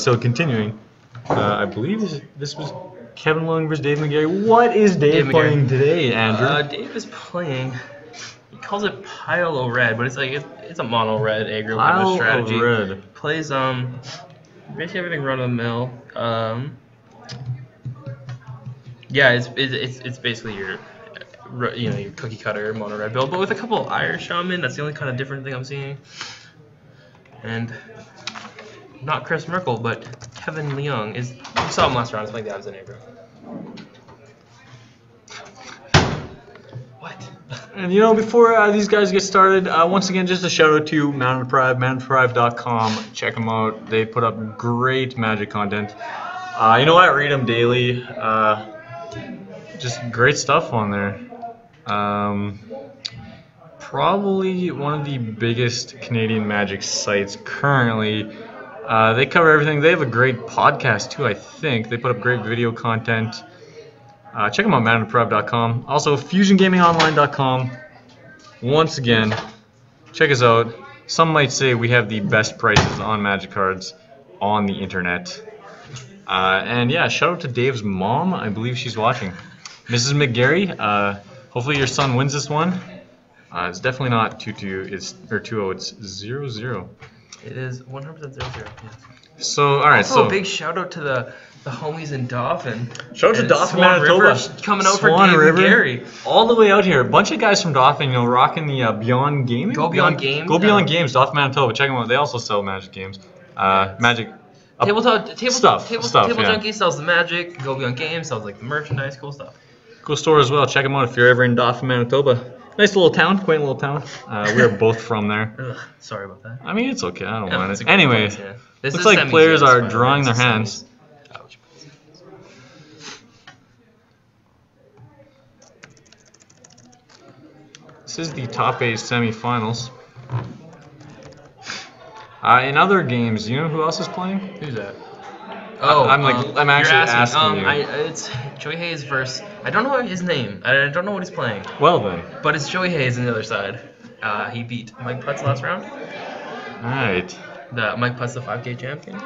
So continuing, I believe this was Kevin Leung versus Dave McGarry. What is Dave playing today, Andrew? Dave is playing. He calls it Pile of Red, but it's like it's a mono red aggro kind of strategy. Pile of Red. Plays basically everything run of the mill. Yeah, it's basically your your cookie cutter mono red build, but with a couple of Irish Shaman. That's the only kind of different thing I'm seeing. And not Chris Merkel, but Kevin Leung is. You saw him last round. He's playing the Abs and aggro. What? And before these guys get started, once again, just a shout out to Mountain Deprive, mountaindeprive.com. Check them out. They put up great Magic content. I read them daily. Just great stuff on there. Probably one of the biggest Canadian Magic sites currently. They cover everything. They have a great podcast too, I think. They put up great video content. Check them out, mountaindeprive.com. Also, fusiongamingonline.com. Once again, check us out. Some might say we have the best prices on Magic cards on the internet. And yeah, shout out to Dave's mom. I believe she's watching. Mrs. McGarry, hopefully your son wins this one. It's definitely not 2-2, or 2-0, it's 0-0. It is 100% 0-0. Yes. So, alright, also, a big shout out to the homies in Dauphin. Shout out to Dauphin, Manitoba. Coming out for Dave McGarry. All the way out here. A bunch of guys from Dauphin, rocking the Beyond Gaming. Go Beyond Games. Go Beyond Games, Dauphin, Manitoba. Check them out. They also sell Magic games. Magic. Tabletop stuff. Table Junkie sells the Magic. Go Beyond Games sells like the merchandise, cool stuff. Cool store as well. Check them out if you're ever in Dauphin, Manitoba. Nice little town, quaint little town. We are both from there. Ugh, sorry about that. I mean, it's okay. I don't mind it. Anyway, yeah. Looks like players are drawing their hands. Ouch. This is the top 8 semifinals. In other games, do you know who else is playing? Who's that? Oh, I'm actually asking you. It's Joey Hayes versus. I don't know his name. I don't know what he's playing. Well then. But it's Joey Hayes on the other side. He beat Mike Putz last round. Alright. Mike Putz, the 5K champion.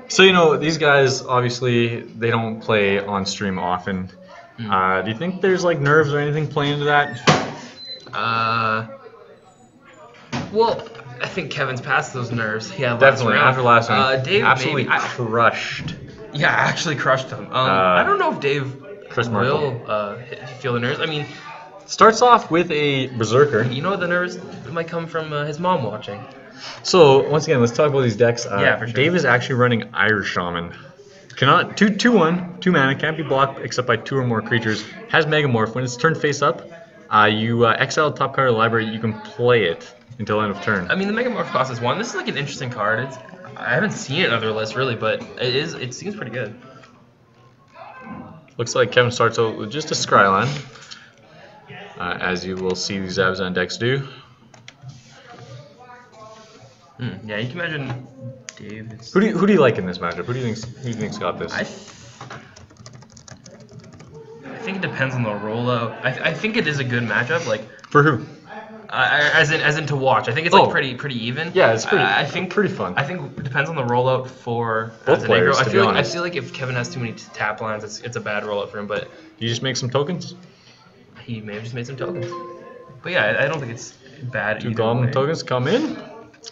So these guys obviously they don't play on stream often. Do you think there's like nerves or anything playing into that? Well, I think Kevin's past those nerves. Yeah, definitely after last round. Dave absolutely crushed. Yeah, actually crushed him. I don't know if Dave will feel the nerves. I mean, starts off with a Berserker. The nerves might come from his mom watching. So once again, let's talk about these decks. Yeah, for sure. Dave is actually running Irish Shaman. Cannot 2/1, 2 mana, can't be blocked except by 2 or more creatures. Has Megamorph. When it's turned face up, you exile the top card of the library. You can play it until end of turn. I mean, the Megamorph cost is 1. This is like an interesting card. I haven't seen it in other lists really, but it seems pretty good. Looks like Kevin starts out with just a Scryline, as you will see these Abzan decks do. Yeah, you can imagine Dave. Who do you like in this matchup? Who do you think's got this? I think it depends on the rollout. I think it is a good matchup. Like for who? As in to watch. I think it's like pretty even. Yeah, it's pretty. I think pretty fun. I think it depends on the rollout for both players. I feel like if Kevin has too many tap lines, it's a bad rollout for him. But you just make some tokens. He may have just made some tokens. But yeah, I don't think it's bad. 2 Goblin tokens come in.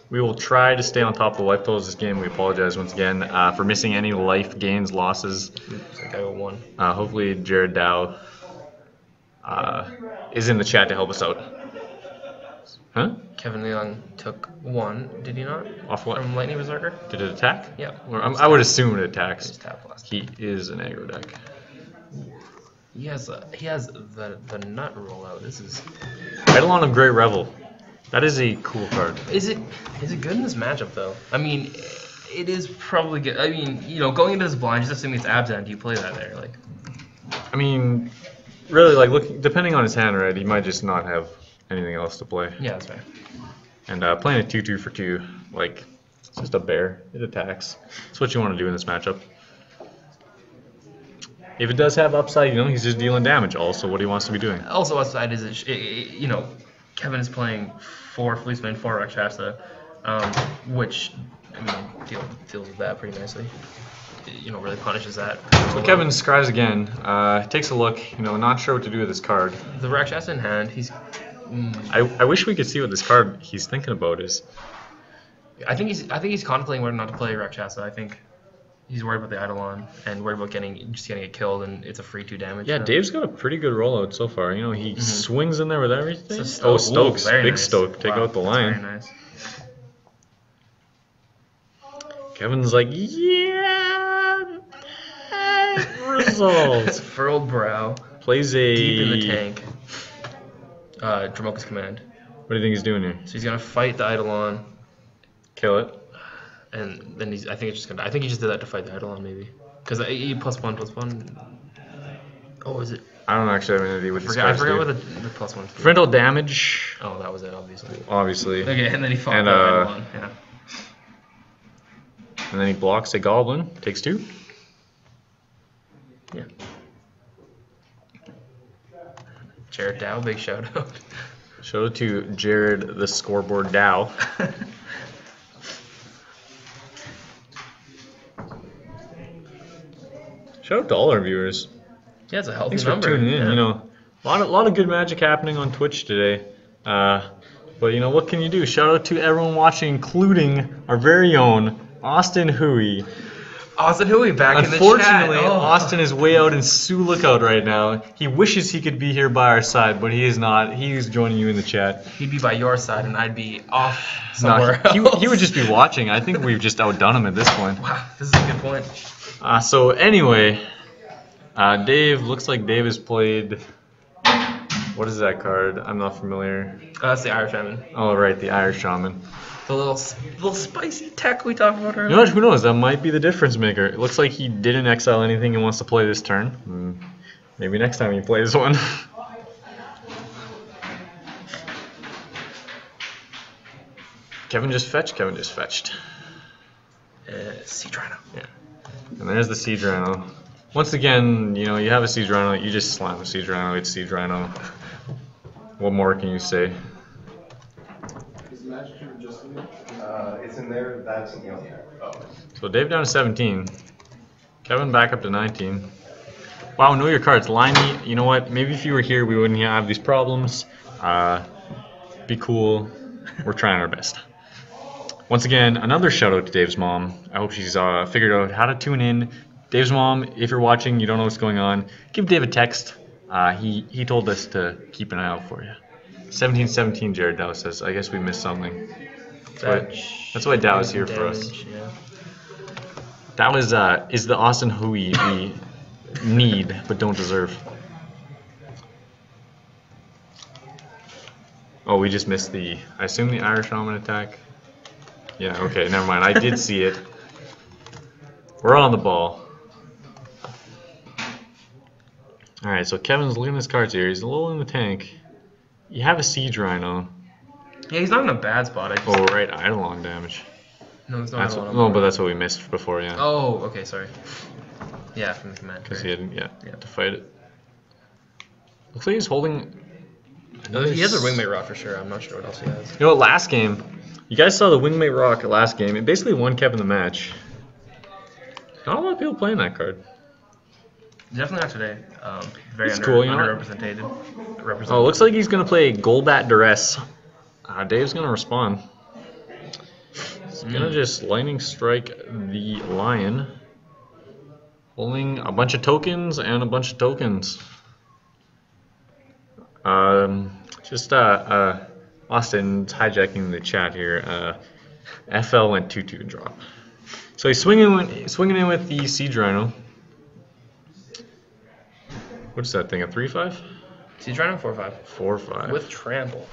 We will try to stay on top of the life totals this game. We apologize once again for missing any life gains, losses. I got 1. Hopefully Jared Dow is in the chat to help us out. Huh? Kevin Leung took 1, did he not? Off what? From Lightning Berserker? Did it attack? Yeah. I would assume it attacks. He is an aggro deck. He has the nut rollout. This is Eidolon of Great Revel. That is a cool card. Is it good in this matchup though? I mean, it is probably good. I mean, going into this blind, just assuming it's Abzan, do you play that there? Like, I mean, really, like depending on his hand, right? He might just not have anything else to play. Yeah, that's fair. And playing a 2/2 for 2, like it's just a bear. It attacks. That's what you want to do in this matchup. If it does have upside, he's just dealing damage. Also, what he wants to be doing. Also, upside is Kevin is playing 4 Fleeceman, 4 Rakshasa, which I mean, deals with that pretty nicely. You know, really punishes that. So Kevin scries again. Takes a look. You know, not sure what to do with this card. The Rakshasa in hand. He's. I wish we could see what this card he's thinking about is. I think he's contemplating whether or not to play Rakshasa. I think he's worried about the Eidolon and worried about getting it killed, and it's a free 2 damage. Yeah, Dave's got a pretty good rollout so far. You know, he swings in there with everything. So Stokes, very big nice. Stoke, take out the lion. Very nice. Kevin's like, yeah, results. Furrowed brow. Plays a Deep in the tank. Dramoka's command. What do you think he's doing here? So he's gonna fight the Eidolon. Kill it. And then I think he just did that to fight the Eidolon, maybe. Because he +1/+1. Oh, is it? I don't actually have any idea what these I cards forgot do. what the +1 is. Frontal damage. Oh, that was it, obviously. Obviously. Okay, and then he fought And, the Eidolon. Yeah. And then he blocks a goblin. Takes 2. Yeah. Jared Dow, big shout out. Shout out to Jared, the scoreboard Dow. Shout out to all our viewers. Yeah, it's a healthy Thanks number. for tuning in. Yeah. You know, a lot of good magic happening on Twitch today. But you know, what can you do? Shout out to everyone watching, including our very own Austin Hui. Austin Hui back in the chat. Unfortunately, Oh. Austin is way out in Sioux Lookout right now. He wishes he could be here by our side, but he is not. He's joining you in the chat. He'd be by your side, and I'd be off somewhere He else. would just be watching. I think we've just outdone him at this point. Wow, this is a good point. So anyway, Dave, looks like Dave has played, what is that card? I'm not familiar. That's the Irish Shaman. Oh, right, the Irish Shaman. The little spicy tech we talked about earlier. You know what, who knows, that might be the difference maker. It looks like he didn't exile anything and wants to play this turn. Maybe next time he plays one. Kevin just fetched. Sea Drano. Yeah. And there's the Siege Rhino. Once again, you know, you have a Siege Rhino, you just slam a Siege Rhino, it's Siege Rhino. What more can you say? Is the magic cube just in there? It's in there, that's something else. Oh. So Dave down to 17. Kevin back up to 19. Wow, know your cards. Limey, you know what? Maybe if you were here, we wouldn't have these problems. Be cool. We're trying our best. Once again, another shout out to Dave's mom. I hope she's figured out how to tune in. Dave's mom, if you're watching, you don't know what's going on, give Dave a text. He told us to keep an eye out for you. 1717, Jared Dow says. I guess we missed something. That's why Dow is here for us. Yeah. That was is the Austin Hui we need but don't deserve. Oh, we just missed the, I assume the Irish Shaman attack. Yeah, okay, never mind. I did see it. We're on the ball. Alright, so Kevin's looking at his cards here. He's a little in the tank. You have a Siege Rhino. Yeah, he's not in a bad spot. Oh, right, Eidolon damage. No, it's not That's Eidolon. no, but that's what we missed before, yeah. Oh, okay, sorry. Yeah, from the command. Because Right. he had, Yeah. to fight it. Looks like he's holding... He has a wingmate rock for sure. I'm not sure what else he has. You know what, last game, you guys saw the wingmate rock last game. It basically won Kevin the match. Not a lot of people playing that card. Definitely not today. Very It's cool, you know what? underrepresented. Oh, it looks like he's going to play Golbat Duress. Dave's going to respond. He's going to just lightning strike the lion. Holding a bunch of tokens and a bunch of tokens. Austin's hijacking the chat here. FL went 2-2 and drop. So he's swinging in with the Siege Rhino. What's that thing, a 3/5? Siege Rhino 4/5. 4/5. With trample.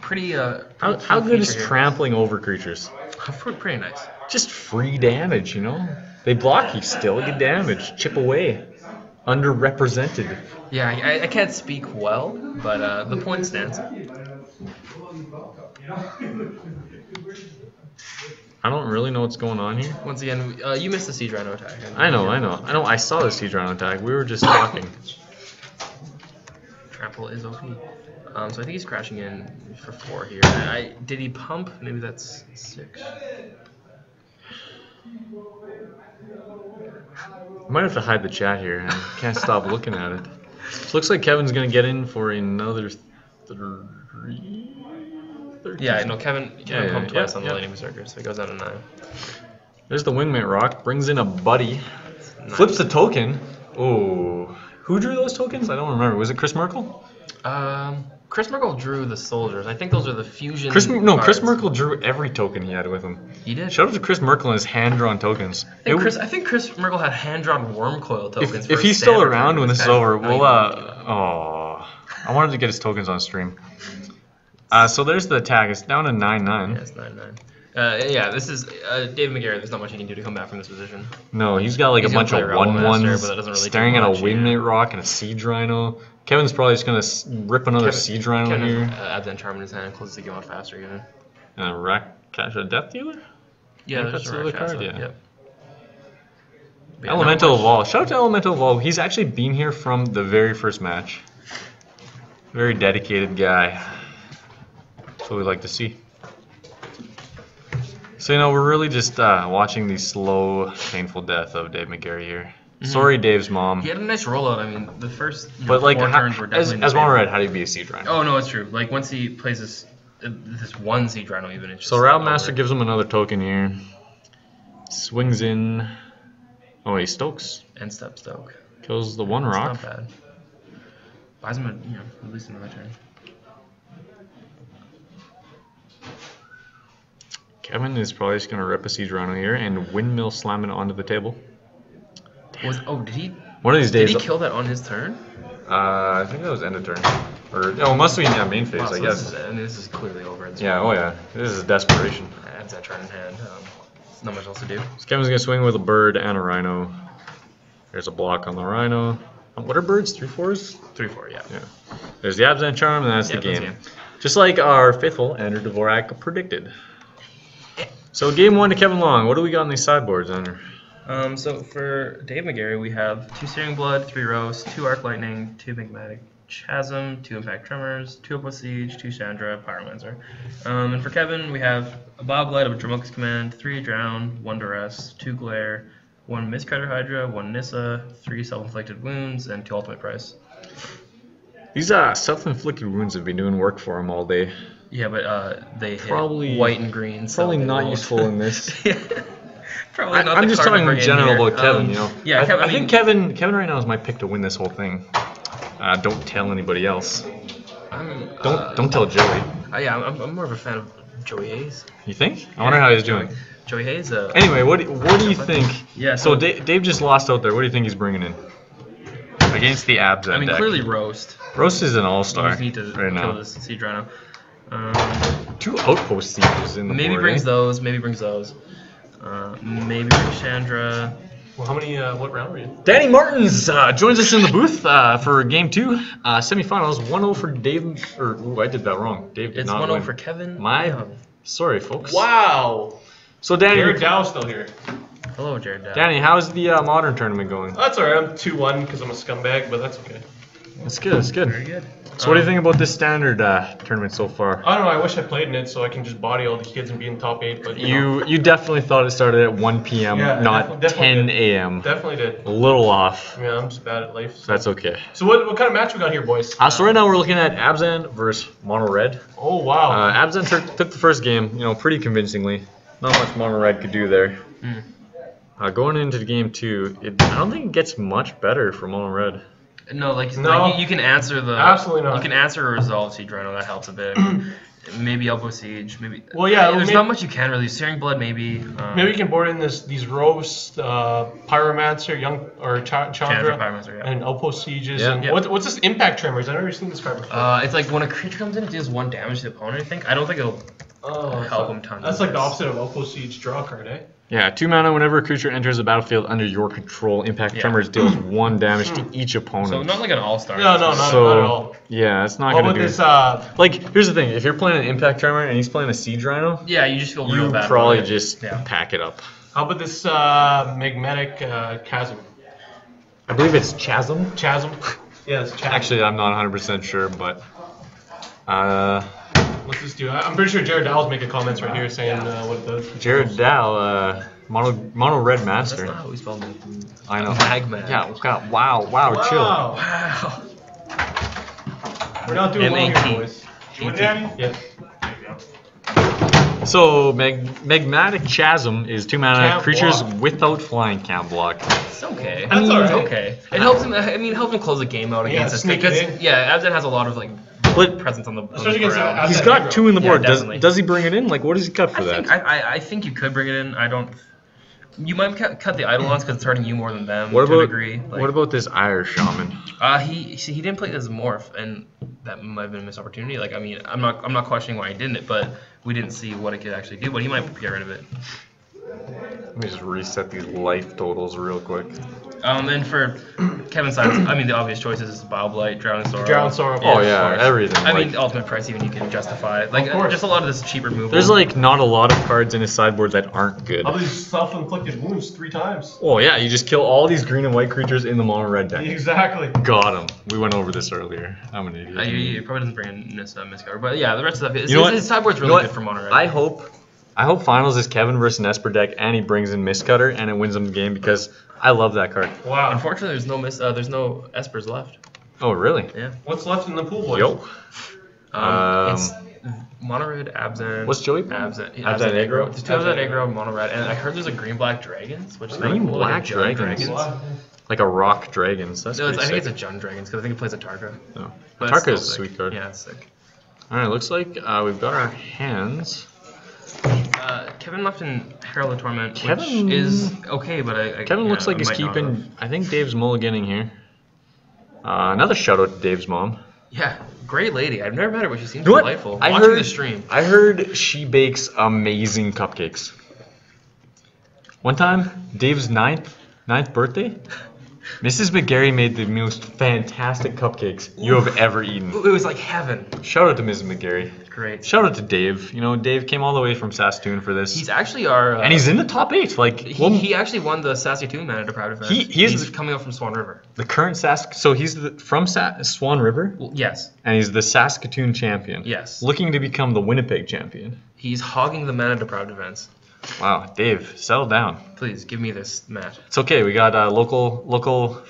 Pretty How good is trampling over creatures? Pretty nice. Just free damage, you know? They block you still, get damage. Chip away. Underrepresented. Yeah, I can't speak well, but the point stands. I don't really know what's going on here. Once again, you missed the Siege Rhino attack. I know. I saw the Siege Rhino attack. We were just talking. Trample is OP. So I think he's crashing in for 4 here. Did he pump? Maybe that's 6. I might have to hide the chat here. I can't stop looking at it. So looks like Kevin's gonna get in for another 3. Yeah, no, Kevin pumped twice on the yeah. Lightning Berserker, so he goes down to 9. There's the wingmate rock. Brings in a buddy. Flips the token. Oh, who drew those tokens? I don't remember. Was it Chris Merkel? Chris Merkel drew the soldiers. I think those are the fusion. Chris cards. Merkel drew every token he had with him. He did. Shout out to Chris Merkel and his hand-drawn tokens. I think Chris Merkel had hand-drawn worm coil tokens. If he's still around when this is over, we'll I wanted to get his tokens on stream. So there's the attack. It's down to 9-9. Yeah, it's 9-9. Yeah, this is David McGarry. There's not much he can do to come back from this position. No, he's got like He's a bunch of gonna play Realm 1/1s, Master, but that doesn't really staring do at a much, wingmate rock and a siege rhino. Kevin's probably just gonna rip another siege rhino Kevin here. has Abzan Charm in his hand and closes the game out faster again. And a Rakasha Death Dealer? Yeah, that's there's the other Rakasha, card, yeah. Yep. But yeah, Elemental not much. Evolve. Shout out to Elemental Evolve. He's actually been here from the very first match. Very dedicated guy. That's what we like to see. So, we're really just watching the slow, painful death of Dave McGarry here. Sorry, Dave's mom. He had a nice rollout. I mean, the first But, like, 4 turns were definitely as Mono Red, how do you be a Siege Rhino? Oh, no, it's true. Like, once he plays this one Siege Rhino even, it's just So, Route over. Master gives him another token here. Swings in. Oh, he stokes. End step stoke. Kills the one It's rock. not bad. Buys him at least another turn. Kevin is probably just going to rip a Siege Rhino here and windmill slam it onto the table. Did he? One of these days. Did he kill that on his turn? I think that was end of turn. Or it must be main phase, Wow, I so guess. this is clearly over. At this Yeah, point. oh yeah. This is desperation. Adds that turn in hand. Not much else to do. So Kevin's going to swing with a bird and a rhino. There's a block on the rhino. What are birds? 3/4s? 3/4, yeah. Yeah. There's the Abzan Charm, and that's Yeah, the that's game. game. Just like our faithful Andrew Dvorak predicted. So game 1 to Kevin Long. What do we got on these sideboards, Andrew? So for Dave McGarry, we have 2 Searing Blood, 3 Roast, 2 Arc Lightning, 2 Magmatic Chasm, 2 Impact Tremors, 2 Opal Siege, 2 Chandra, Pyromancer. And for Kevin, we have a Bobblight of a Dramoka's Command, 3 Drown, 1 Duress, 2 Glare, 1 Mistcutter Hydra, 1 Nissa, 3 Self-Inflicted Wounds, and 2 Ultimate Price. These self-inflicted wounds have been doing work for him all day. Yeah, but they Probably- hit white and green. So Probably they not won't. useful in this. Probably not. I'm the just card to talking bring in in general here. about Kevin, Yeah, I think Kevin right now is my pick to win this whole thing. Don't tell anybody else. Don't tell Joey. Yeah, I'm more of a fan of Joey Hayes. You think? I wonder how he's doing. Joey Hayes. Anyway, what do you think? Yeah. So Dave just lost out there. What do you think he's bringing in against the Abzan I mean, deck? clearly Roast. Roast is an You all-star just need to right kill now. this Siege Rhino. 2 outpost sieges in the Maybe board, brings eh? those. Maybe brings those. Maybe brings Chandra. Well, how many? What round were you? Danny Martins joins us in the booth for game 2, semifinals. 1-0 for Dave. I did that wrong. Dave did It's not 1-0 win. for Kevin. Sorry, folks. Wow. So Danny, Jared Dow's still here. Hello, Jared. Dow. Danny, how's the modern tournament going? That's alright. I'm 2-1 because I'm a scumbag, but that's okay. It's good. It's good. Very good. So what do you think about this standard tournament so far? I don't know. I wish I played in it so I can just body all the kids and be in top 8. But you know, You definitely thought it started at 1 p.m., Yeah, not definitely 10 a.m. definitely did. A little off. Yeah, I'm just bad at life. So. That's okay. So what kind of match we got here, boys? So right now we're looking at Abzan versus Mono Red. Oh wow. Abzan took the first game, pretty convincingly. Not much Mono Red could do there. Going into the game 2, I don't think it gets much better for Mono Red. No, like No. you can answer the. Absolutely not. You can answer a resolve Siege Rhino. That helps a bit. I mean, maybe Elbow Siege. Maybe. Well, yeah, There's maybe- not much you can really. Searing Blood, maybe. Maybe we can board in these roast, pyromancer, Chandra, Pyromancer, yeah. and outpost sieges. Yeah. And Yeah. what's this impact tremors? I've never seen this card before. It's like when a creature comes in, it deals 1 damage to the opponent. I think. I don't think it'll help him tons. That's like the opposite of outpost siege draw card, eh? Yeah, 2 mana whenever a creature enters the battlefield under your control. Impact Tremors deals 1 damage to each opponent. So not like an all-star. No, not at all. Yeah, it's not What going to about do. this? Like, here's the thing. If you're playing an Impact Tremor and he's playing a Siege Rhino, Yeah, you just feel real you bad. probably about it. just Yeah. pack it up. How about this magmatic chasm? I believe it's Chasm. Chasm? Yeah, it's chasm. Actually, I'm not 100% sure, but... What's this do? I'm pretty sure Jared Dow's making comments right here saying what it does. Jared Dow, Mono red That's master. not how we spell it. I know. Magma. Yeah. God, wow. Chill. Wow. We're not doing well M-A-T. here, boys. You want Danny? Yeah. So magmatic chasm is 2 mana Can't creatures block. without flying can't block. It's okay. That's It's alright. okay. It helps him. I mean, it helps him close the game out against us sneak it because in. Abzan has a lot of like But presence on the Especially against ground. Abzan. he's got 2 in the Yeah, board. definitely. Does he bring it in? Like, what does he cut for that? I think you could bring it in. I don't. You might cut the Eidolons because it's hurting you more than them. What to a about degree. Like, what about this Irish shaman? he didn't play as a morph, and that might have been a missed opportunity. Like, I mean, I'm not questioning why he didn't, but we didn't see what it could actually do. But he might get rid of it. Let me just reset these life totals real quick. And for Kevin's side, I mean, the obvious choices is Bioblight, Drowning Sorrow. Drowning Sorrow. Oh of yeah, course. everything. I like, mean, ultimate price even you can justify. Like, Of course. just a lot of this cheap removal. there's like not a lot of cards in his sideboard that aren't good. All these self-inflicted wounds 3 times. Oh yeah, you just kill all these green and white creatures in the mono red deck. Exactly. Got him. We went over this earlier. I'm an idiot. He probably doesn't bring in this Miscover, but yeah, the rest of stuff. You know what? His sideboard's really You know good what? for mono red. I hope finals is Kevin versus an Esper deck and he brings in Mistcutter and it wins him the game because I love that card. Wow. Unfortunately, there's no Espers left. Oh really? Yeah. What's left in the pool, boys? Yo. It's mono red, Abzan. What's Joey? Abzan Aggro? There's 2 Abzan aggro, mono red, and I heard there's a green black dragons, which is Green kinda cool, like a black Jund dragons? Wow. Like a rock dragons. That's No, I pretty think sick. it's a Jund dragons because I think it plays a Tarka. No. But it's Tarka is a still sick. sweet card. Yeah, it's sick. Alright, looks like we've got our hands. Kevin left in Herald of Torment, Kevin- which is okay, but Kevin yeah, looks like I he's might not have. keeping. I think Dave's mulliganing here. Another shout out to Dave's mom. Yeah, great lady. I've never met her, but she seems You know what? delightful. I Watching heard- the stream. I heard she bakes amazing cupcakes. One time, Dave's ninth birthday, Mrs. McGarry made the most fantastic cupcakes you have ever eaten. It was like heaven. Shout out to Mrs. McGarry. Great. Shout out to Dave. You know, Dave came all the way from Saskatoon for this. He's actually our. And he's in the top 8. Like, He actually won the Saskatoon Man at a proud event. He's coming up from Swan River. the current So he's from Swan River, Well, yes. and he's the Saskatoon champion. Yes. Looking to become the Winnipeg champion. He's hogging the man at the proud events. Wow, Dave, settle down. Please give me this mat. It's okay. We got a local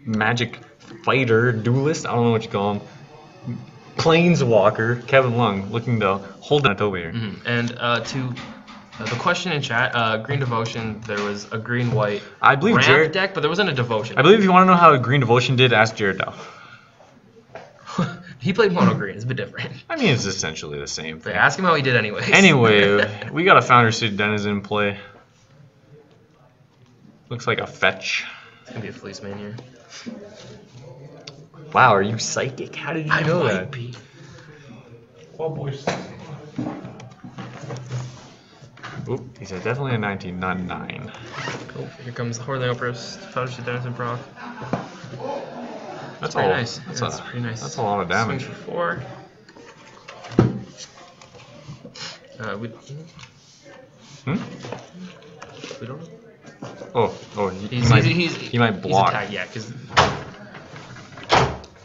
magic fighter, duelist. I don't know what you call him. Planeswalker, Kevin Leung, looking to hold it over here. And to the question in chat, Green Devotion, there was a green-white I believe ramp Jared. deck, but there wasn't a Devotion. I believe if you want to know how Green Devotion did, ask Jared Dow. He played mono green. It's a bit different. I mean, it's essentially the same But thing. ask him how he did anyways. Anyway, we got a Founder Suit Denizen in play. Looks like a fetch. It's going to be a Fleece Man here. Wow, are you psychic? How did you know might that? be. Well, boys. Oop, he's definitely a 19, not 9. Cool. Here comes the Horling Empress, Foundation Denizen Proc. That's Pretty all. nice. That's Pretty nice. That's a lot of damage. Swings for 4. We don't know. Oh, He's, he might block. He's attack, yeah, because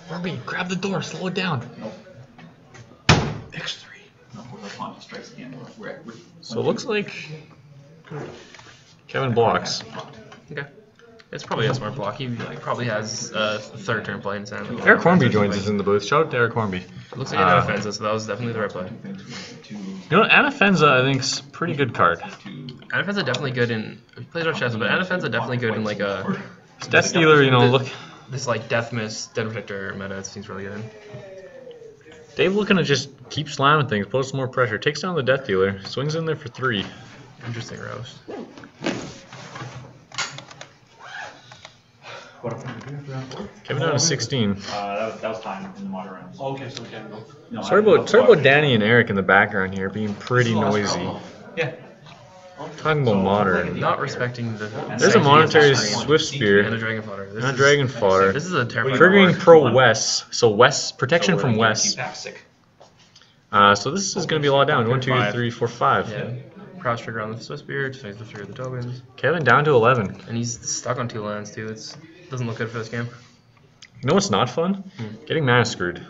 Robbie, grab the door, slow it down. X3. So it looks like Kevin blocks. okay, it's probably a smart block. He probably has a 3rd turn play in his hand. Eric Hornby joins us in the booth. Shout out to Eric Hornby. It looks like an Anafenza, so that was definitely the right play. You know, Anafenza I think's a pretty good card. Anafenza definitely good in plays on chess, but Anafenza definitely good in like a Death Stealer, you know, look. this like Death Mist, Dead Protector meta. It seems really good in. Dave looking to just keep slamming things, put some more pressure. Takes down the Death Dealer, swings in there for 3. Interesting roast. Kevin down to 16. That was time in the modern rounds. Okay, so we can go. No, Sorry about Danny and Eric in the background here being pretty noisy. Yeah. Talking about modern. Not respecting the. There's a monetary stream. Swift And Spear. a Dragon Fodder. This And a is- Dragon Fodder. This is a terrifying. Triggering card. Pro West. So West protection from West. Sick. So this is going to be a lot down. 1, 2, 3, 4, 5. Yeah. Cross trigger on the Swiss Spear, just makes the 3 of the tokens. Kevin down to 11. And he's stuck on 2 lands too. Doesn't look good for this game. You know what's not fun? Getting mana screwed.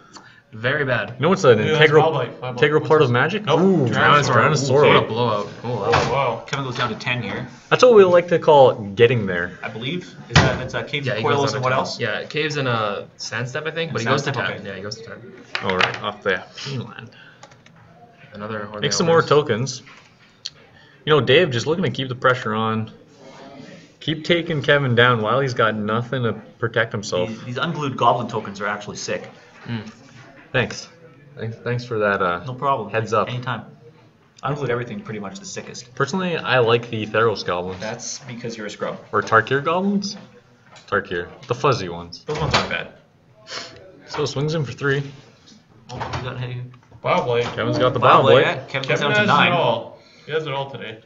Very bad. You know what's an Ooh, that's integral Wild integral What's part this? of Magic? Nope. Ooh, Tyrannosaur. What a Tyrannosaur. blowout. Oh, wow. Oh, wow. Kevin goes down to 10 here, That's what we like to call getting there. I believe. That's Caves Yeah, and he goes Coilos down and to what 10. else? Yeah, Caves in a Sand Step, I think, And but he goes to Sand 10. Step, okay. Yeah, he goes to 10. All right, off the Mainland. Another Horn Make some more tokens. You know, Dave just looking to keep the pressure on. Keep taking Kevin down while he's got nothing to protect himself. These unglued goblin tokens are actually sick. Thanks. Thanks for that. No problem. Heads up. Anytime. Unglued everything pretty much the sickest. Personally, I like the Theros goblins. That's because you're a scrub. Or Tarkir goblins? Tarkir. The fuzzy ones. Those ones aren't bad. So swings in for 3. Oh, you got hey. Wow, Blade. Kevin's got the Wow, Bob Blade. yeah. Kevin goes Kevin down has to 9. it all. He has it all today.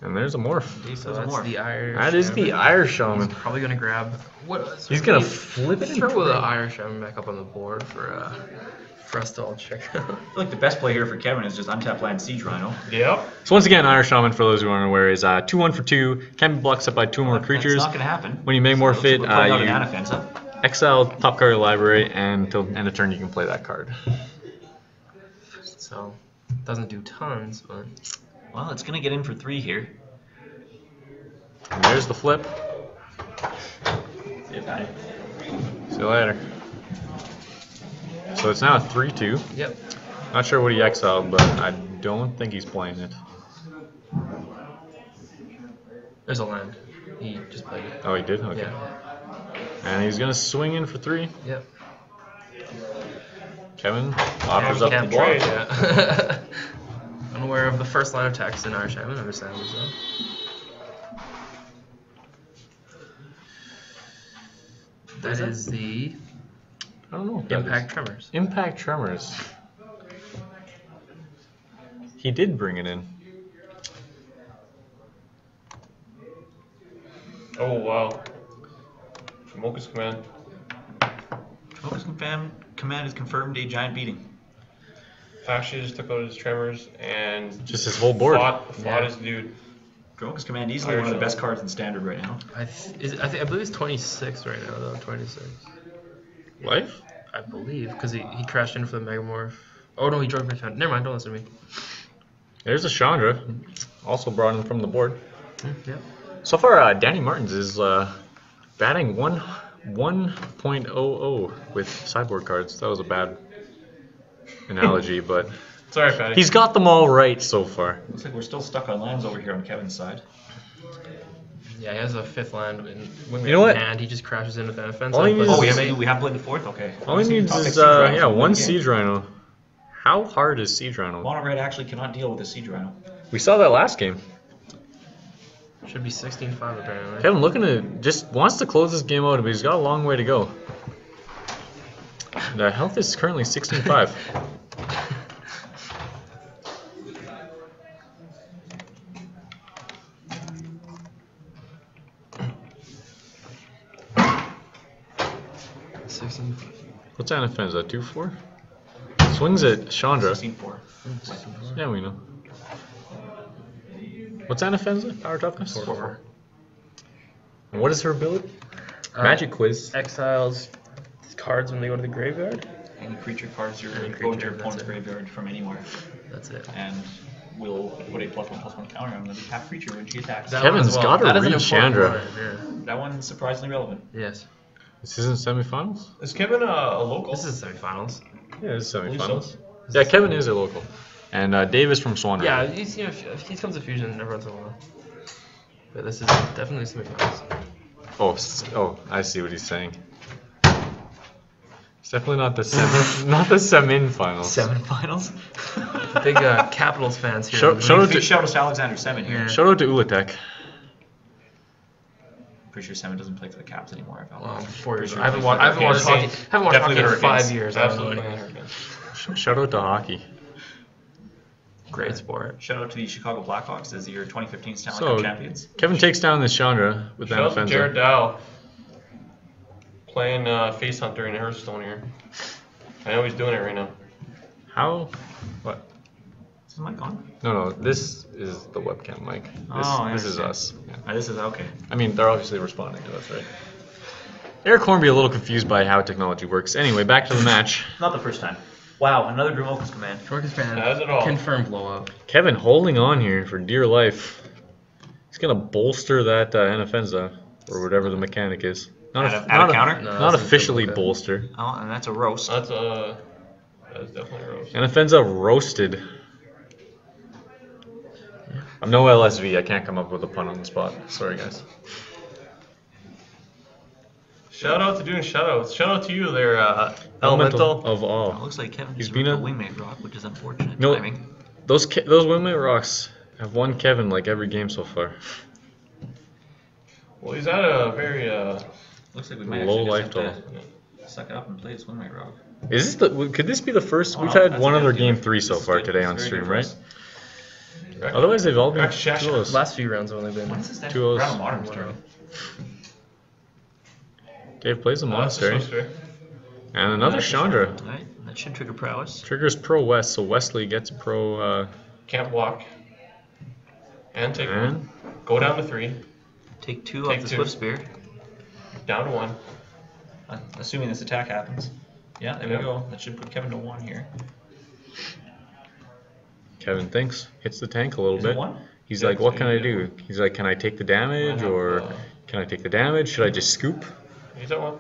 And there's a morph. So that's the Irish. That is the Shaman. Irish Shaman. He's probably gonna grab. What? He's gonna flip it. Throw the Irish Shaman back up on the board for us to all check out. I feel like the best play here for Kevin is just untap land Siege Rhino. Yep. So once again, Irish Shaman, for those who aren't aware, is 2-1 for 2. Can be blocked up by 2 or more creatures. That's not going to happen. When you make more So fit, we're putting out you an Anafenza. exile top card of your library, and until end of turn you can play that card. So doesn't do tons, but Well, it's going to get in for 3 here. And there's the flip. See you, Patty. See you later. So it's now a 3-2. yep. Not sure what he exiled, but I don't think he's playing it. There's a land. He just played it. Oh, he did? Okay. Yeah. And he's going to swing in for 3. Yep. Kevin offers up the Can't block. trade, yeah. Unaware of the first line of text in Irish Shaman, understandably so. That is the I don't know what that Impact is. Tremors. Impact Tremors. He did bring it in. Oh, wow. Mocha's command. Focus command is confirmed a giant beating. Actually just took out his tremors and Just his whole board. fought Yeah. his dude. Focus command easily Irish one of the best Shaman. cards in standard right now. I believe it's 26 right now though. 26. Life? I believe because he crashed in for the Megamorph. Oh no, he drove me. Never mind. Don't listen to me. There's a Chandra. Also brought in from the board. Yep. So far, Danny Martins is batting 1.00 with sideboard cards. That was a bad analogy, but It's alright, Patty. he's got them all right so far. Looks like we're still stuck on lands over here on Kevin's side. Yeah, he has a 5th land in You know what? hand. He just crashes in with that offense. All he needs Oh, is- we have played the 4th? Okay. All he needs I'll take is Siege Rhino. yeah, one Okay. Siege Rhino. How hard is Siege Rhino? Mono Red actually cannot deal with a Siege Rhino. We saw that last game. Should be 16-5 apparently. Kevin looking to just wants to close this game out, but he's got a long way to go. The health is currently 16-5. What's Anafenza? 2-4? Swings at Chandra. 16-4. Yeah, we know. What's Anafenza? Power toughness? 4. And what is her ability? Magic quiz. Exiles cards when they go to the graveyard. Any creature cards you Any go into creature, your opponent's that's it. graveyard from anywhere. That's it. And we'll put a +1/+1 counter on the tap creature when she attacks. That Kevin's one as well. gotta That is an read important Chandra. one, That one's surprisingly relevant. yeah. Yes. This isn't semifinals? Is Kevin a local? This is semifinals. Yeah, it's believe semifinals. so. Yeah, Kevin is a local. And Dave is from Swan River. Yeah, he's he comes to Fusion every once in a while. But this is definitely semifinals. Oh, I see what he's saying. It's definitely not the semin finals. 7 finals? Big Capitals fans here. Shout out Big to shout out to Alexander 7 here. Yeah. shout out to Ulatek. Pretty sure 7 doesn't play for the Caps anymore. I Well, found 4 years. Pretty I sure haven't he plays watched for the hockey. Hurricanes. Haven't watched hockey Definitely in the 5 Hurricanes. years. I don't Absolutely know. the Hurricanes. Shout out to hockey. Great sport. Shout out to the Chicago Blackhawks as your 2015 Stanley So Cup champions. Kevin takes down this Chandra with Shout out to Jared Anafenza. Dow. Playing Face Hunter in Hearthstone here. I know he's doing it right now. How? What? Is this mic on? No, this is the webcam mic. Oh, I This is understand. us. Yeah. This is okay. I mean, they're obviously responding to us, right? Eric Hornby a little confused by how technology works. Anyway, back to the match. Not the first time. Wow, another Drew Wilkins command. Jorkins fan. How's it all? Confirmed blowout. Kevin holding on here for dear life. He's gonna bolster that NFenza or whatever the mechanic is. Add a counter? No, Not that's officially okay. bolster. Oh, and that's a roast. That's definitely a roast. NFenza roasted. I'm no LSV. I can't come up with a pun on the spot. Sorry, guys. Shout out to doing shout outs. Shout out to you there, Elemental. of all. It looks like Kevin He's just been ripped a- a wingmate rock, which is unfortunate No. timing. Those windmill rocks have won Kevin like every game so far. Well, he's at a very Looks like we might Low actually life just have to suck it up and play this wingmate rock. Is this could this be the first? Oh, We've no, had that's one a other good game game. 3 so This is far good. today This is on very stream, good for right? us. Otherwise, they've all been Actually, 2-0s. Last few rounds have only been. When's this 2-0s. Round Modern start? Dave plays a monastery. Monastery. And another Chandra. Alright, that should trigger prowess. Triggers pro West, so Wesley gets pro. Can't block. And take one. And Go down to 3. Take 2 Take off the 2. Swift Spear. Down to 1. Assuming this attack happens. Yeah, there Yeah. we go. That should put Kevin to 1 here. Kevin thinks, hits the tank a little Is it bit. 1? He's Yeah, like, what so can you I get do? He's like, can I take the damage or can I take the damage? Should I just scoop? He's at 1.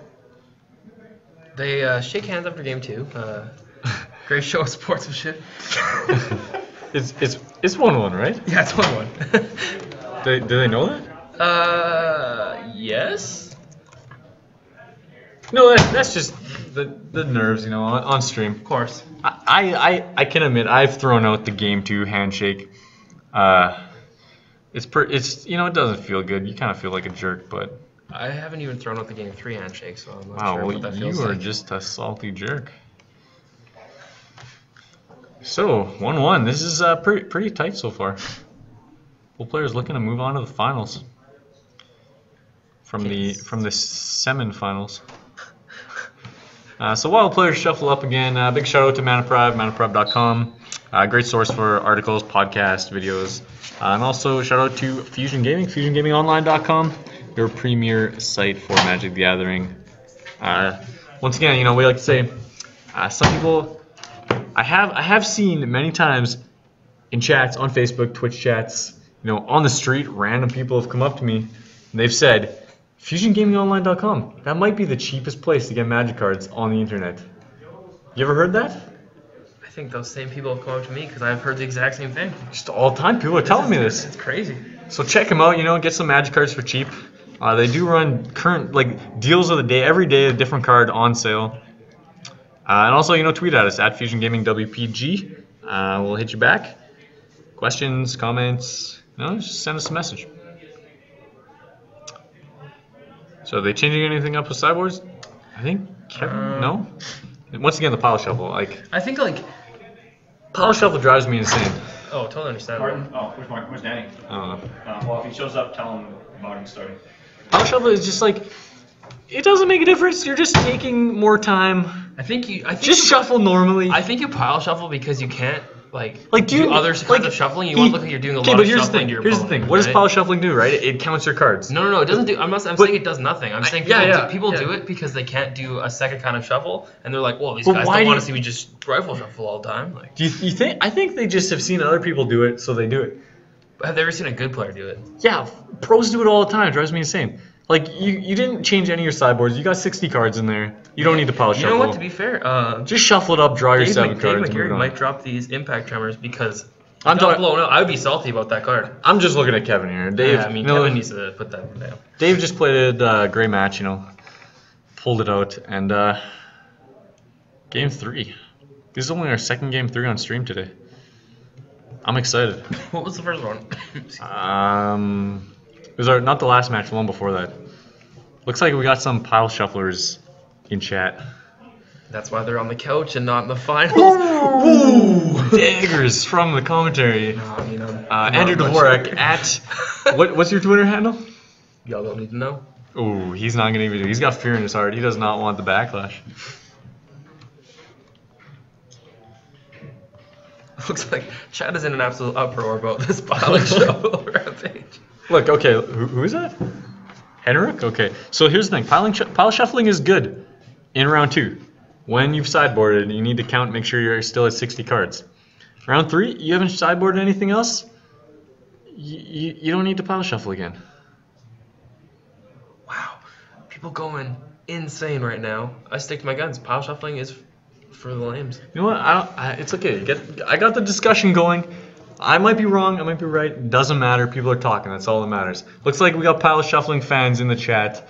They shake hands after game 2. Great show of sportsmanship. It's 1-1, right? Yeah, it's 1-1. Do they know that? Yes. No, that's just the nerves, you know, on stream. Of course. I can admit I've thrown out the game 2 handshake. It's you know, it doesn't feel good. You kind of feel like a jerk, but I haven't even thrown out the game 3 handshake, so I'm not wow, sure well, what that you feels are like. just a salty jerk. So 1-1. This is pretty tight so far. Both players looking to move on to the finals from the semi-finals. So while players shuffle up again, big shout out to Manaprive, manaprive.com. Great source for articles, podcasts, videos. And also shout out to Fusion Gaming, fusiongamingonline.com, your premier site for Magic the Gathering. Once again, you know, we like to say, some people, I have seen many times in chats, on Facebook, Twitch chats, you know, on the street, random people have come up to me and they've said, FusionGamingOnline.com. That might be the cheapest place to get Magic cards on the internet. You ever heard that? I think those same people have come up to me because I've heard the exact same thing. Just all the time, people are telling me this. It's crazy. So check them out. You know, get some Magic cards for cheap. They do run current deals of the day, every day, a different card on sale. And also, you know, tweet at us at FusionGamingWPG. We'll hit you back. Questions, comments, you know, just send us a message. So are they changing anything up with sideboards? I think Kevin, no. Once again, the pile shuffle. I think Pile shuffle drives me insane. oh, totally understand. Martin? Oh, where's Martin? Where's Danny? I don't know. Well, if he shows up, tell him voting's starting. Pile shuffle is just it doesn't make a difference. You're just taking more time. I think Just shuffle normally. I think you pile shuffle because you can't do do other kinds of shuffling. You want to look like you're doing a lot but of here's the shuffling thing. to your Here's the opponent, thing. What does right? pile shuffling do? Right? It counts your cards. No, it doesn't do. I'm saying it does nothing. I'm saying people yeah. do it because they can't do a second kind of shuffle, and they're like, well, these But guys why don't do want you- to see me just rifle shuffle all the time. Like, Do you think? I think they just have seen other people do it, so they do it. have they ever seen a good player do it? Yeah, pros do it all the time. It drives me insane. You didn't change any of your sideboards. You got 60 cards in there. You don't need to pile You shuffle. know what? To be fair, Just shuffle it up, draw your Dave 7 cards. and McGarry move on. might drop these impact tremors because I'm got talking. blown up. I would be salty about that card. I'm just looking at Kevin here. Dave. Yeah, I mean, you know, Kevin needs to put that one down. Dave just played a great match. You know, pulled it out, and game 3. This is only our second game 3 on stream today. I'm excited. What was the first one? It was not the last match, the one before that. Looks like we got some pile shufflers in chat. That's why they're on the couch and not in the finals. Ooh, daggers from the commentary. Andrew Dvorak at what's your Twitter handle? Y'all don't need to know. Ooh, he's not gonna even do. He's got fear in his heart. He does not want the backlash. Looks like Chad is in an absolute uproar about this pile shuffle rampage. Look, okay, who is that? Henrik? Okay. So here's the thing. Pile shuffling is good in round 2. When you've sideboarded, you need to count, make sure you're still at 60 cards. Round 3, you haven't sideboarded anything else, you don't need to pile shuffle again. Wow, people going insane right now. I stick to my guns. Pile shuffling is for the lambs. You know what? It's okay. I got the discussion going. I might be wrong. I might be right. Doesn't matter. People are talking. That's all that matters. Looks like we got pile shuffling fans in the chat.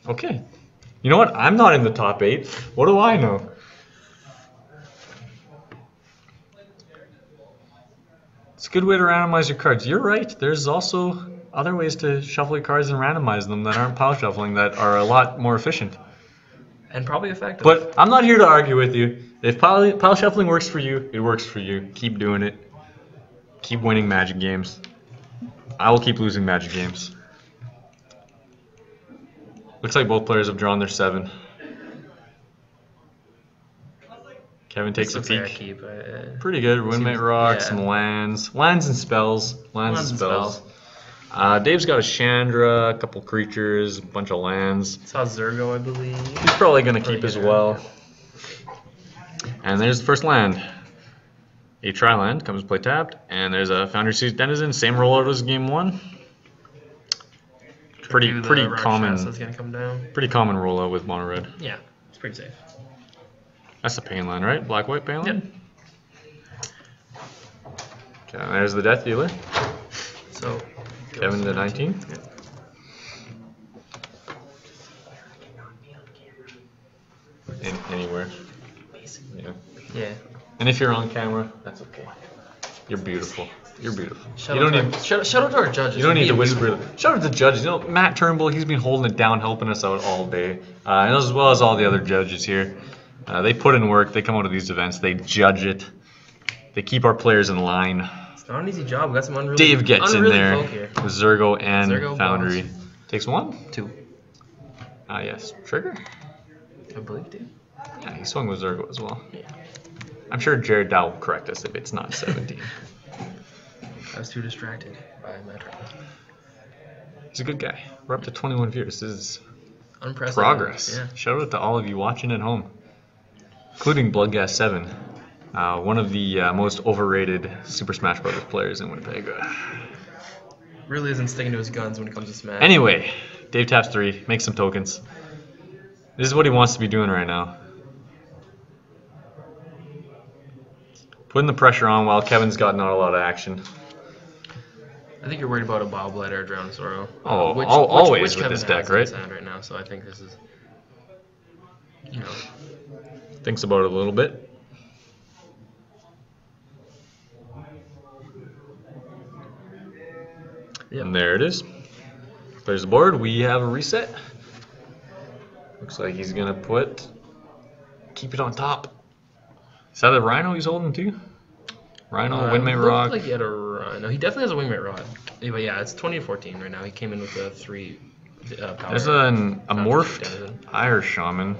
Okay. You know what? I'm not in the top 8. What do I know? It's a good way to randomize your cards. You're right. There's also other ways to shuffle your cards and randomize them that aren't pile shuffling that are a lot more efficient. And probably effective. But I'm not here to argue with you. If pile shuffling works for you, it works for you. Keep doing it. Keep winning Magic games. I will keep losing Magic games. Looks like both players have drawn their 7. Kevin takes a peek. Pretty good. Windmate Rock, some lands. Lands and spells. Lands and spells. Dave's got a Chandra, a couple creatures, a bunch of lands. Saw Zergo, I believe. He's probably going to keep as well. And there's the first land. A tri-land comes play tapped. And there's a Foundry Seas Denizen. Same rollout as game 1. Pretty common. That's gonna come down. Pretty common rollout with mono red. Yeah, it's pretty safe. That's a pain land, right? Black white pain land. Yep. Okay, and there's the Death Dealer. So Kevin to 19. Anywhere. Yeah. Yeah. And if you're on camera, that's okay. You're beautiful. You're beautiful. Shout out to our judges. You don't need to whisper. Shout out to the judges. You know, Matt Turnbull, he's been holding it down, helping us out all day. And as well as all the other judges here. They put in work. They come out to these events. They judge it. They keep our players in line. It's not an easy job. We got some unruly Dave gets in there folk here. with Zergo and Zergo Foundry. balls. Takes 1? 2. Yes. Trigger? I believe 2. Yeah, he swung with Zergo as well. Yeah. I'm sure Jared Dow will correct us if it's not 17. I was too distracted by my turn. He's a good guy. We're up to 21 viewers. This is Unprecedented. progress. Yeah. Shout out to all of you watching at home, including Bloodgas7, one of the most overrated Super Smash Bros. Players in Winnipeg. Really isn't sticking to his guns when it comes to Smash. Anyway, Dave taps 3, makes some tokens. This is what he wants to be doing right now. Putting the pressure on while Kevin's got not a lot of action. I think you're worried about a Bobblight or a Drowned Sorrow. Always with Kevin this deck, has in right? his hand right now, so I think this is, you know. Thinks about it a little bit. Yep. And there it is. There's the board. We have a reset. Looks like he's going to keep it on top. Is that a Rhino he's holding too? Rhino, Windmate Rock. Like he had a Rhino. He definitely has a Wingmate Rod. But yeah, it's 2014 right now. He came in with a 3 power. There's a morphed Irish Shaman.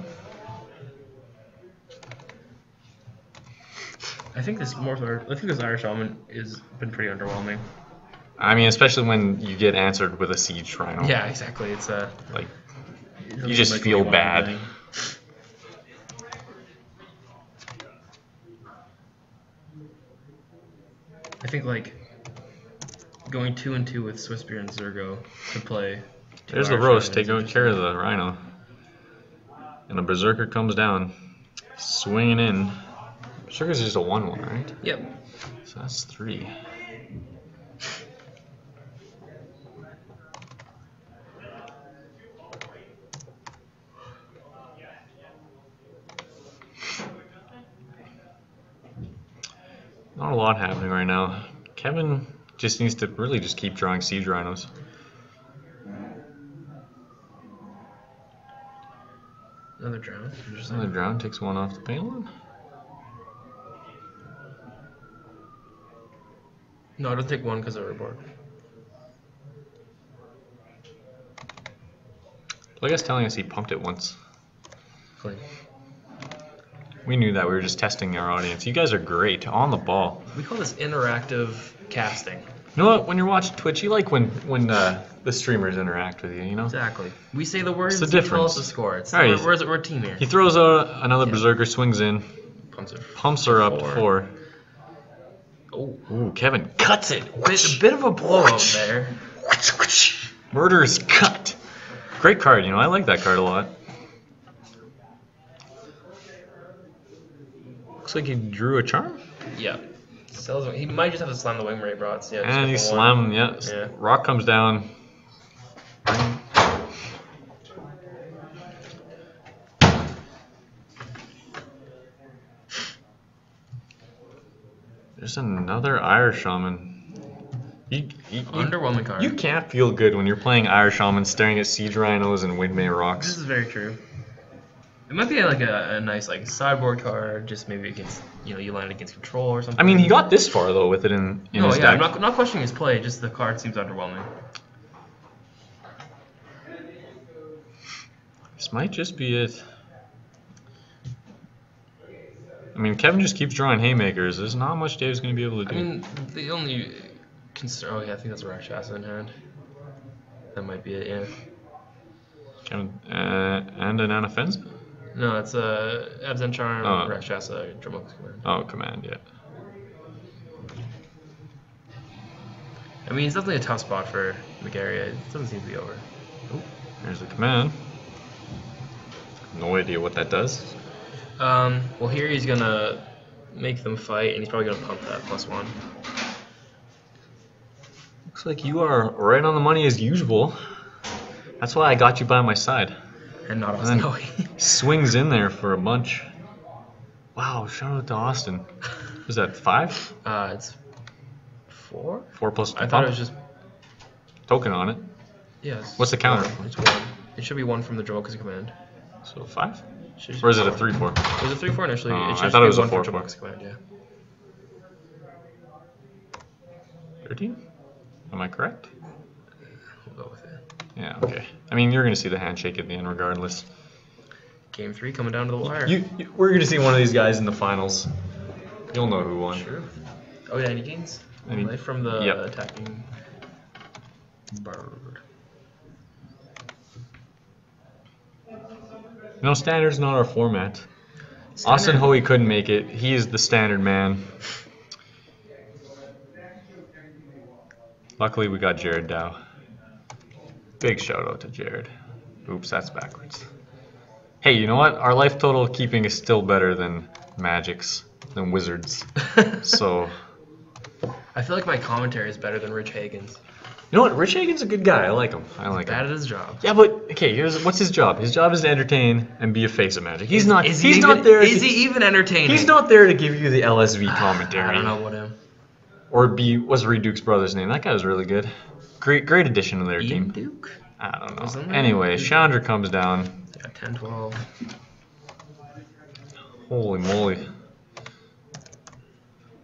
I think this Irish Shaman has been pretty underwhelming. I mean, especially when you get answered with a Siege Rhino. Yeah, exactly. It's like you just feel bad. I think like going 2 and 2 with Swissbeer and Zergo to play. There's the roast. Take care of the Rhino. And the Berserker comes down, swinging in. Berserker's just a 1/1, right? Yep. So that's 3. Not a lot happening right now. Kevin just needs to really just keep drawing Siege Rhinos. Another Drown. Another Drown takes 1 off the payload. No, I don't take 1 because of reward. Well, I guess telling us he pumped it once. Clean. We knew that. We were just testing our audience. You guys are great. On the ball. We call this interactive casting. You know what? When you're watching Twitch, you like when the streamers interact with you. You know. Exactly. We say the words. It's the You tell us difference. the score. It's All right. we're a team here. He throws out another berserker, swings in, Pumps her up to 4. Oh, Ooh, Kevin cuts it. a bit of a blowout there. Murderous cut. Great card. You know, I like that card a lot. Looks like he drew a charm. Yeah. He might just have to slam the wing ray brots. Yeah. And he slammed, Yeah. Rock comes down. There's another Irish Shaman. Underwhelming card. You can't feel good when you're playing Irish Shaman staring at Siege Rhinos and Windmay Rocks. This is very true. It might be like a nice like sideboard card, just maybe against you line it against control or something. I mean, he got this far though with it in his deck. I'm not questioning his play. Just the card seems underwhelming. This might just be it. I mean, Kevin just keeps drawing haymakers. There's not much Dave's going to be able to do. I mean, the only concern. Oh yeah, I think that's a Rakshasa in hand. That might be it. Yeah. Kevin, and an Anafenza? No, it's a Absent Charm, Oh. Rakshasa, Dromoka's Command. Oh, command, yeah. I mean, it's definitely a tough spot for McGarry. It doesn't seem to be over. Oh, there's the command. No idea what that does. Well, here he's gonna make them fight, and he's probably gonna pump that +1. Looks like you are right on the money as usual. That's why I got you by my side. And not And then Austin. swings in there for a bunch. Wow, shout out to Austin. Is that 5? It's 4. 4 plus I thought it was just token on it. yes. What's the counter? It's 1. It should be 1 from the Dromoka's Command. So 5? Should just Or is be it a 4. 3/4? It was a 3/4 initially. Oh, It should I just thought be it was a 1 from 4/4. Dromoka's Command. Yeah. 13? Am I correct? We'll go with it. Yeah, okay. I mean, you're going to see the handshake at the end regardless. Game 3 coming down to the wire. We're going to see one of these guys in the finals. You'll know who won. Sure. Oh yeah, any gains? Any- Life from the Yep. attacking bird. No, standard's not our format. Austin Hoey couldn't make it. He is the standard man. Luckily, we got Jared Dow. Big shout out to Jared. Oops, that's backwards. Hey, you know what? Our life total keeping is still better than Magic's, than Wizards. So, I feel like my commentary is better than Rich Hagen's. you know what? Rich Hagen's a good guy. I like him. Bad at his job. Yeah, but okay. What's his job? His job is to entertain and be a face of Magic. He's not. Is He's he not even, there. Is he even entertaining? He's not there to give you the LSV commentary. I don't know what him. Or what's Reed Duke's brother's name? That guy was really good. Great addition to their Ian team. Duke? I don't Wasn't know. there? Anyway, Chandra comes down. Yeah, 10, 12. Holy moly.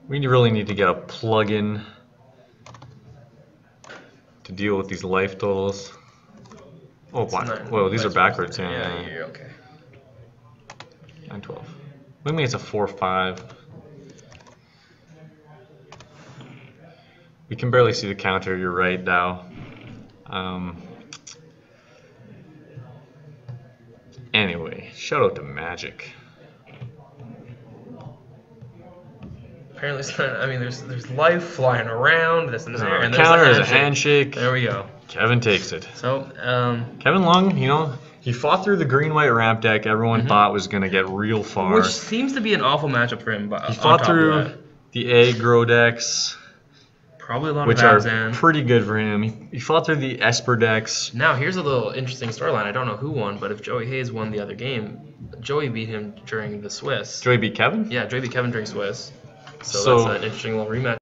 We really need to get a plug-in to deal with these life totals. Oh, wow. Whoa, these are backwards. Yeah, you're okay. 9, 12. Maybe it's a 4, 5. We can barely see the counter. You're right, Dow. Anyway, shout out to Magic. Apparently, it's not, I mean, there's life flying around. This and there. And there's Counter is a a handshake. There we go. Kevin takes it. So, Kevin Leung, you know, he fought through the green-white ramp deck everyone thought was going to get real far. which seems to be an awful matchup for him. But He fought through the aggro decks, probably a lot which of are Abzan. pretty good for him. He fought through the Esper decks. Now, here's a little interesting storyline. I don't know who won, but if Joey Hayes won the other game, Joey beat him during the Swiss. Joey beat Kevin? Yeah, Joey beat Kevin during Swiss. So So- that's an interesting little rematch.